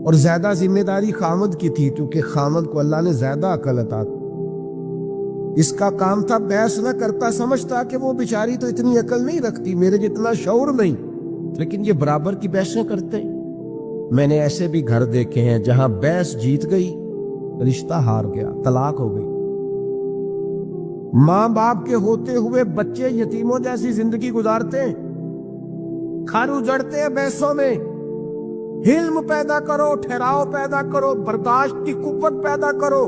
اور زیادہ ذمہ داری خامد کی تھی، کیونکہ خامد کو اللہ نے زیادہ عقل عطا کی۔ اس کا کام تھا بحث نہ کرتا، سمجھتا کہ وہ بیچاری تو اتنی عقل نہیں رکھتی، میرے جتنا شعور نہیں، لیکن یہ برابر کی بحثیں کرتے۔ میں نے ایسے بھی گھر دیکھے ہیں جہاں بحث جیت گئی، رشتہ ہار گیا، طلاق ہو گئی۔ ماں باپ کے ہوتے ہوئے بچے یتیموں جیسی زندگی گزارتے ہیں، گھر اجڑتے ہیں بحثوں میں۔ حلم پیدا کرو، ٹھہراؤ پیدا کرو، برداشت کی قوت پیدا کرو۔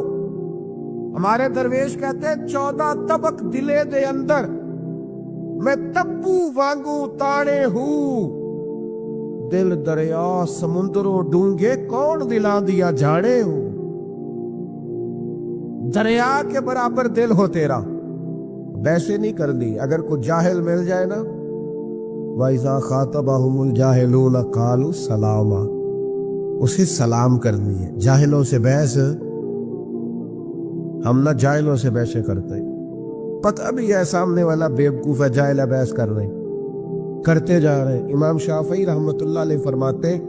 ہمارے درویش کہتے ہیں 14 طبق دلے دے اندر میں تبو وانگو تانے ہوں، دل دریا سمندروں ڈونگے کون دلا دیا جھاڑے ہو۔ دریا کے برابر دل ہو تیرا، ویسے نہیں کرنی۔ اگر کوئی جاہل مل جائے نا، وَإِذَا خَاطَبَهُمُ الْجَاهِلُونَ قَالُوا سَلَامًا، اسے سلام کرنی ہے۔ جاہلوں سے بحث، ہم نہ جاہلوں سے بحثیں کرتے، پتہ بھی ہے سامنے والا بیوقوف ہے، جاہل ہے، بحث کر رہے ہیں، کرتے جا رہے ہیں۔ امام شافعی رحمۃ اللہ علیہ فرماتے ہیں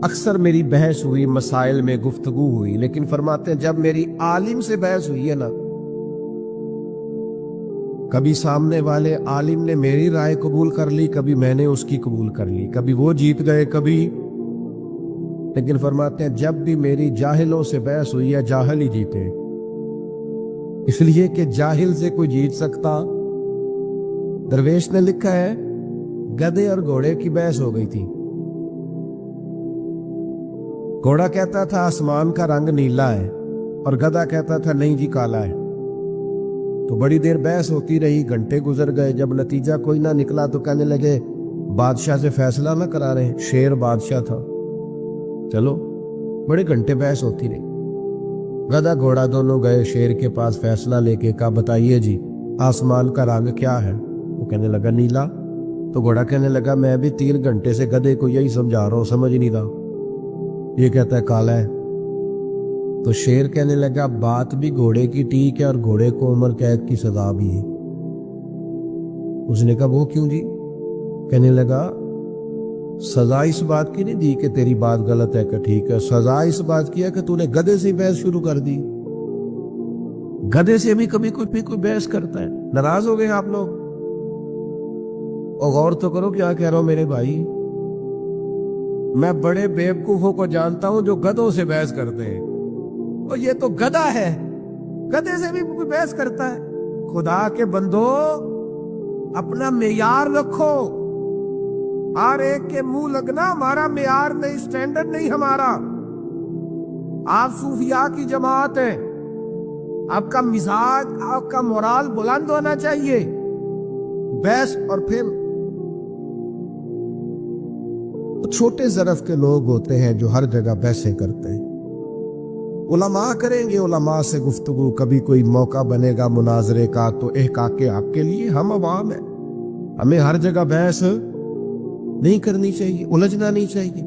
اکثر میری بحث ہوئی، مسائل میں گفتگو ہوئی، لیکن فرماتے ہیں جب میری عالم سے بحث ہوئی ہے نا، کبھی سامنے والے عالم نے میری رائے قبول کر لی، کبھی میں نے اس کی قبول کر لی، کبھی وہ جیت گئے کبھی، لیکن فرماتے ہیں جب بھی میری جاہلوں سے بحث ہوئی ہے، جاہل ہی جیتے، اس لیے کہ جاہل سے کوئی جیت سکتا۔ درویش نے لکھا ہے گدھے اور گھوڑے کی بحث ہو گئی تھی۔ گھوڑا کہتا تھا آسمان کا رنگ نیلا ہے، اور گدھا کہتا تھا نہیں جی کالا ہے۔ تو بڑی دیر بحث ہوتی رہی، گھنٹے گزر گئے، جب نتیجہ کوئی نہ نکلا تو کہنے لگے بادشاہ سے فیصلہ نہ کرا رہے ہیں، شیر بادشاہ تھا۔ چلو بڑے گھنٹے بحث ہوتی رہی، گدھا گھوڑا دونوں گئے شیر کے پاس، فیصلہ لے کے کہا بتائیے جی آسمان کا رنگ کیا ہے؟ وہ کہنے لگا نیلا۔ تو گھوڑا کہنے لگا میں بھی 3 گھنٹے سے گدھے کو یہی سمجھا رہا ہوں، سمجھ نہیں رہا، یہ کہتا ہے کالا ہے۔ تو شیر کہنے لگا بات بھی گھوڑے کی ٹھیک ہے، اور گھوڑے کو عمر قید کی سزا بھی ہے۔ اس نے کہا وہ کیوں جی؟ کہنے لگا سزا اس بات کی نہیں دی کہ تیری بات غلط ہے کہ ٹھیک ہے، سزا اس بات کی ہے کہ تو نے گدھے سے بحث شروع کر دی۔ گدھے سے بھی کبھی کوئی بحث کرتا ہے۔ ناراض ہو گئے آپ لوگ؟ اور غور تو کرو کیا کہہ رہا ہوں میرے بھائی، میں بڑے بیوقوفوں کو جانتا ہوں جو گدھوں سے بحث کرتے ہیں، اور یہ تو گدھا ہے، گدھے سے بھی کوئی بحث کرتا ہے۔ خدا کے بندو اپنا معیار رکھو، ہر ایک کے منہ لگنا ہمارا معیار نہیں، سٹینڈرڈ نہیں ہمارا۔ آپ صوفیاء کی جماعت ہے، آپ کا مزاج، آپ کا مورال بلند ہونا چاہیے۔ بحث اور پھر چھوٹے ظرف کے لوگ ہوتے ہیں جو ہر جگہ بحثیں کرتے ہیں۔ علماء کریں گے علماء سے گفتگو، کبھی کوئی موقع بنے گا مناظرے کا تو احقاق حق کے لیے، ہم عوام ہیں، ہمیں ہر جگہ بحث نہیں کرنی چاہیے، الجھنا نہیں چاہیے،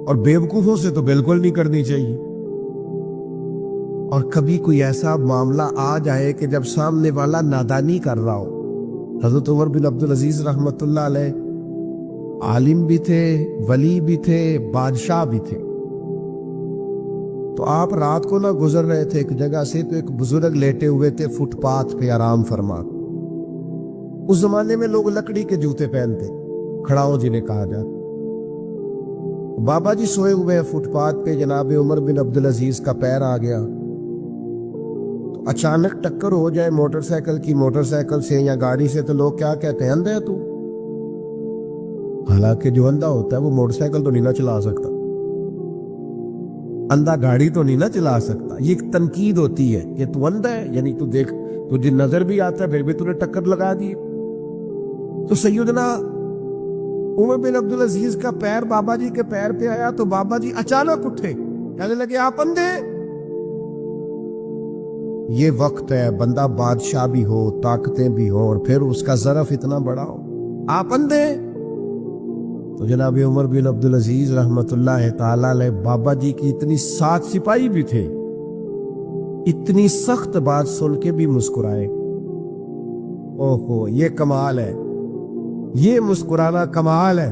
اور بیوقوفوں سے تو بالکل نہیں کرنی چاہیے۔ اور کبھی کوئی ایسا معاملہ آ جائے کہ جب سامنے والا نادانی کر رہا ہو، حضرت عمر بن عبدالعزیز رحمۃ اللہ علیہ عالم بھی تھے، ولی بھی تھے، بادشاہ بھی تھے۔ تو آپ رات کو نہ گزر رہے تھے ایک جگہ سے، تو ایک بزرگ لیٹے ہوئے تھے فٹ پاتھ پہ آرام فرما۔ اس زمانے میں لوگ لکڑی کے جوتے پہنتے، کھڑاؤں جنہیں کہا جاتا۔ بابا جی سوئے ہوئے ہیں فٹ پاتھ پہ، جناب عمر بن عبدالعزیز کا پیر آ گیا، تو اچانک ٹکر ہو جائے موٹر سائیکل سے یا گاڑی سے، تو لوگ کیا کہتے ہیں اندھا ہے تو؟ حالانکہ جو اندھا ہوتا ہے وہ موٹر سائیکل تو نہیں نہ چلا سکتا، اندھا گاڑی تو نہیں نہ چلا سکتا۔ یہ ایک تنقید ہوتی ہے کہ تو اندھا ہے، یعنی تو دیکھ، تجھے نظر بھی آتا ہے پھر بھی تو نے ٹکر لگا دی۔ تو سیدنا عمر بن عبدالعزیز کا پیر بابا جی کے پیر پہ آیا، تو بابا جی اچانک اٹھے، کہنے لگے آپ اندھے؟ یہ وقت ہے بندہ بادشاہ بھی ہو، طاقتیں بھی ہو، اور پھر اس کا ظرف اتنا بڑا ہو، آپ اندھے؟ تو جناب عمر بن عبدالعزیز رحمت اللہ تعالی علیہ بابا جی کی اتنی 7 سپاہی بھی تھے، اتنی سخت بات سن کے بھی مسکرائے۔ اوہو یہ کمال ہے، یہ مسکرانا کمال ہے۔